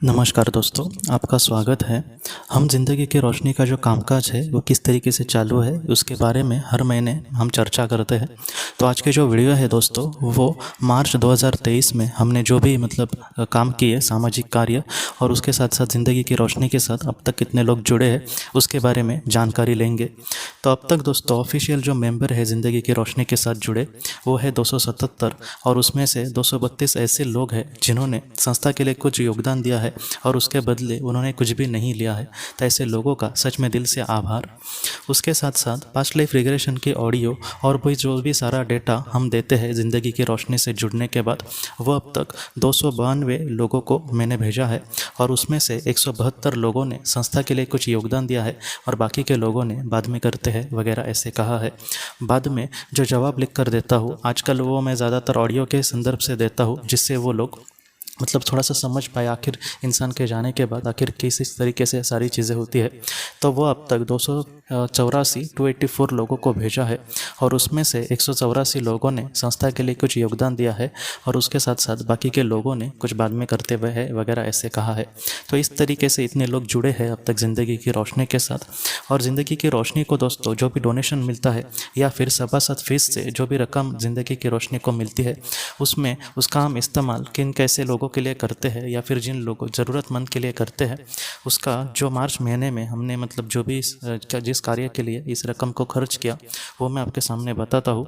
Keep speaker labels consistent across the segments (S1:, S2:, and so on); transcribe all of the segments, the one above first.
S1: नमस्कार दोस्तों, आपका स्वागत है। हम ज़िंदगी की रोशनी का जो कामकाज है वो किस तरीके से चालू है उसके बारे में हर महीने हम चर्चा करते हैं। तो आज की जो वीडियो है दोस्तों वो मार्च 2023 में हमने जो भी काम किए सामाजिक कार्य और उसके साथ साथ ज़िंदगी की रोशनी के साथ अब तक कितने लोग जुड़े हैं उसके बारे में जानकारी लेंगे। तो अब तक दोस्तों ऑफिशियल जो मेंबर है ज़िंदगी की रोशनी के साथ जुड़े वो है 277 और उसमें से 232 ऐसे लोग हैं जिन्होंने संस्था के लिए कुछ योगदान दिया है और उसके बदले उन्होंने कुछ भी नहीं लिया है। तो ऐसे लोगों का सच में दिल से आभार। उसके साथ साथ पास्ट लाइफ रिग्रेशन की ऑडियो और भी जो भी सारा डेटा हम देते हैं ज़िंदगी की रोशनी से जुड़ने के बाद वो अब तक 292 लोगों को मैंने भेजा है और उसमें से 172 लोगों ने संस्था के लिए कुछ योगदान दिया है और बाकी के लोगों ने बाद में करते हैं वगैरह ऐसे कहा है। बाद में जो जवाब लिख कर देता हूँ आजकल वो मैं ज़्यादातर ऑडियो के संदर्भ से देता हूँ जिससे वो लोग थोड़ा सा समझ पाए आखिर इंसान के जाने के बाद आखिर किस तरीके से सारी चीज़ें होती है। तो वो अब तक 284 लोगों को भेजा है और उसमें से 184 लोगों ने संस्था के लिए कुछ योगदान दिया है और उसके साथ साथ बाकी के लोगों ने कुछ बाद में करते हुए है वगैरह ऐसे कहा है। तो इस तरीके से इतने लोग जुड़े हैं अब तक ज़िंदगी की रोशनी के साथ। और ज़िंदगी की रोशनी को दोस्तों जो भी डोनेशन मिलता है या फिर सभासद फीस से जो भी रकम ज़िंदगी की रोशनी को मिलती है उसमें उसका हम इस्तेमाल किन कैसे लोगों के लिए करते हैं या फिर जिन लोगों ज़रूरतमंद के लिए करते हैं उसका जो मार्च महीने में हमने जो भी जिस कार्य के लिए इस रकम को खर्च किया वो मैं आपके सामने बताता हूँ।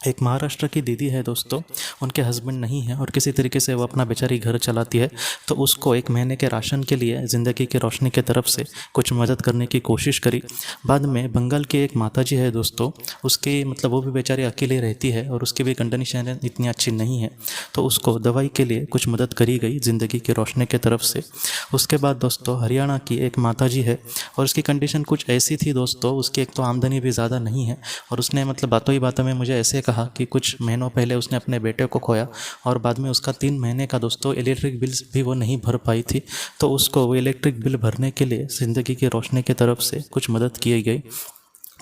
S1: एक महाराष्ट्र की दीदी है दोस्तों, उनके हस्बैंड नहीं है और किसी तरीके से वो अपना बेचारी घर चलाती है। तो उसको एक महीने के राशन के लिए ज़िंदगी की रोशनी की तरफ से कुछ मदद करने की कोशिश करी। बाद में बंगाल की एक माताजी है दोस्तों, उसकी वो भी बेचारी अकेली रहती है और उसकी भी कंडीशन इतनी अच्छी नहीं है तो उसको दवाई के लिए कुछ मदद करी गई ज़िंदगी की रोशनी की तरफ से। उसके बाद दोस्तों हरियाणा की एक माताजी है और उसकी कंडीशन कुछ ऐसी थी दोस्तों, उसकी एक तो आमदनी भी ज़्यादा नहीं है और उसने बातों ही बातों में मुझे ऐसे कहा कि कुछ महीनों पहले उसने अपने बेटे को खोया और बाद में उसका 3 महीने का दोस्तों इलेक्ट्रिक बिल्स भी वो नहीं भर पाई थी। तो उसको वो इलेक्ट्रिक बिल भरने के लिए ज़िंदगी की रोशनी की तरफ से कुछ मदद की गई।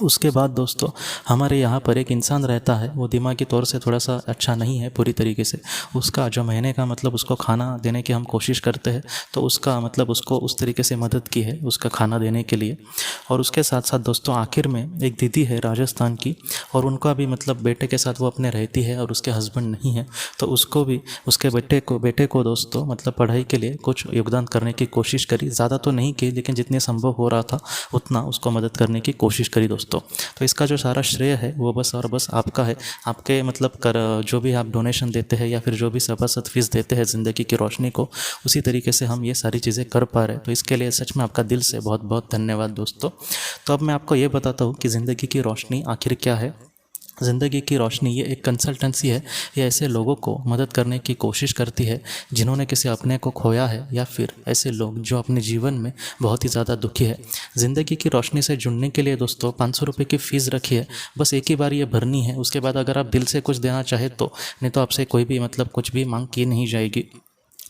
S1: उसके बाद दोस्तों हमारे यहाँ पर एक इंसान रहता है, वो दिमागी तौर से थोड़ा सा अच्छा नहीं है पूरी तरीके से। उसका जो महीने का उसको खाना देने की हम कोशिश करते हैं तो उसका उसको उस तरीके से मदद की है उसका खाना देने के लिए। और उसके साथ साथ दोस्तों आखिर में एक दीदी है राजस्थान की और उनका भी बेटे के साथ वो अपने रहती है और उसके हस्बैंड नहीं है तो उसको भी उसके बेटे को दोस्तों पढ़ाई के लिए कुछ योगदान करने की कोशिश करी। ज़्यादा तो नहीं की लेकिन जितने संभव हो रहा था उतना उसको मदद करने की कोशिश करी दोस्तों। तो इसका जो सारा श्रेय है वो बस और बस आपका है। आपके जो भी आप डोनेशन देते हैं या फिर जो भी सभासद फीस देते हैं ज़िंदगी की रोशनी को, उसी तरीके से हम ये सारी चीज़ें कर पा रहे हैं। तो इसके लिए सच में आपका दिल से बहुत बहुत धन्यवाद दोस्तों। तो अब मैं आपको ये बताता हूँ कि ज़िंदगी की रोशनी आखिर क्या है। ज़िंदगी की रोशनी ये एक कंसल्टेंसी है। ये ऐसे लोगों को मदद करने की कोशिश करती है जिन्होंने किसी अपने को खोया है या फिर ऐसे लोग जो अपने जीवन में बहुत ही ज़्यादा दुखी है। ज़िंदगी की रोशनी से जुड़ने के लिए दोस्तों 500 रुपये की फ़ीस रखी है, बस एक ही बार ये भरनी है। उसके बाद अगर आप दिल से कुछ देना चाहे तो, नहीं तो आपसे कोई भी कुछ भी मांग की नहीं जाएगी।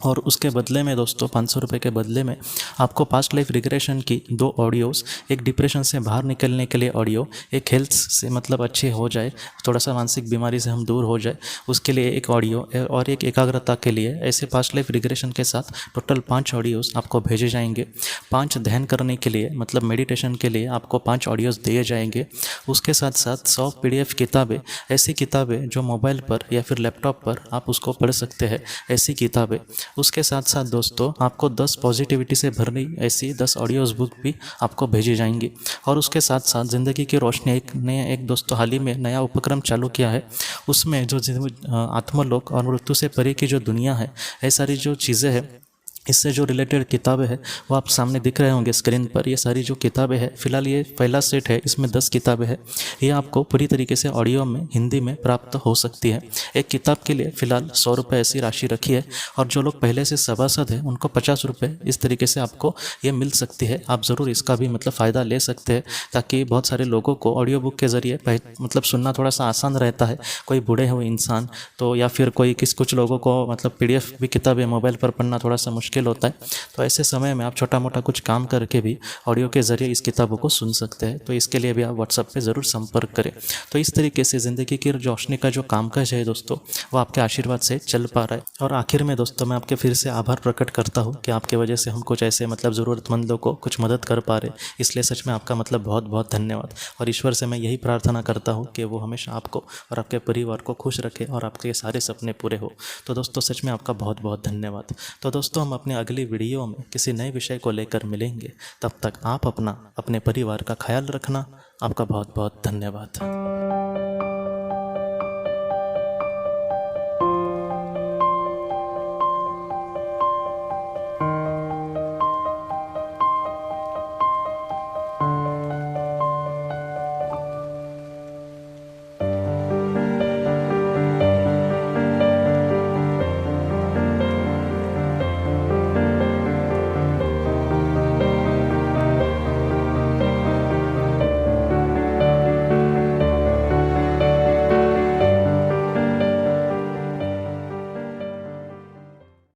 S1: और उसके बदले में दोस्तों 500 रुपये के बदले में आपको पास्ट लाइफ रिग्रेशन की 2 ऑडियोज़, एक डिप्रेशन से बाहर निकलने के लिए ऑडियो, एक हेल्थ से अच्छे हो जाए, थोड़ा सा मानसिक बीमारी से हम दूर हो जाए उसके लिए एक ऑडियो और एक एकाग्रता के लिए, ऐसे पास्ट लाइफ रिग्रेशन के साथ टोटल 5 ऑडियोज़ आपको भेजे जाएंगे। 5 ध्यान करने के लिए मेडिटेशन के लिए आपको 5 ऑडियोज़ दिए जाएंगे। उसके साथ साथ 100 PDF किताबें, ऐसी किताबें जो मोबाइल पर या फिर लैपटॉप पर आप उसको पढ़ सकते हैं, ऐसी किताबें। उसके साथ साथ दोस्तों आपको 10 पॉजिटिविटी से भरनी ऐसी 10 ऑडियोज बुक भी आपको भेजी जाएंगी। और उसके साथ साथ ज़िंदगी की रोशनी एक दोस्तों हाल ही में नया उपक्रम चालू किया है। उसमें जो आत्मलोक और मृत्यु से परे की जो दुनिया है, ये सारी जो चीज़ें हैं इससे जो रिलेटेड किताबें हैं वो आप सामने दिख रहे होंगे स्क्रीन पर। ये सारी जो किताबें हैं, फिलहाल ये पहला सेट है, इसमें 10 किताबें हैं। ये आपको पूरी तरीके से ऑडियो में हिंदी में प्राप्त हो सकती है। एक किताब के लिए फ़िलहाल 100 रुपये ऐसी राशि रखी है और जो लोग पहले से सभासद हैं उनको 50 रुपये इस तरीके से आपको ये मिल सकती है। आप ज़रूर इसका भी फ़ायदा ले सकते हैं ताकि बहुत सारे लोगों को ऑडियो बुक के ज़रिए सुनना थोड़ा सा आसान रहता है। कोई बूढ़े हुए इंसान तो या फिर कुछ लोगों को PDF भी किताबें मोबाइल पर पढ़ना थोड़ा सा मुश्किल मुश्किल होता है, तो ऐसे समय में आप छोटा मोटा कुछ काम करके भी ऑडियो के ज़रिए इस किताबों को सुन सकते हैं। तो इसके लिए भी आप व्हाट्सएप पे ज़रूर संपर्क करें। तो इस तरीके से ज़िंदगी की रोशनी का जो कामकाज है दोस्तों, वो आपके आशीर्वाद से चल पा रहा है। और आखिर में दोस्तों, मैं आपके फिर से आभार प्रकट करता हूँ कि आपके वजह से हम कुछ ऐसे ज़रूरतमंद लोग को कुछ मदद कर पा रहे, इसलिए सच में आपका बहुत बहुत धन्यवाद। और ईश्वर से मैं यही प्रार्थना करता हूँ कि वो हमेशा आपको और आपके परिवार को खुश रखे और आपके सारे सपने पूरे हो। तो दोस्तों, सच में आपका बहुत बहुत धन्यवाद। तो दोस्तों, हम अपने अगली वीडियो में किसी नए विषय को लेकर मिलेंगे। तब तक आप अपने परिवार का ख्याल रखना। आपका बहुत बहुत धन्यवाद।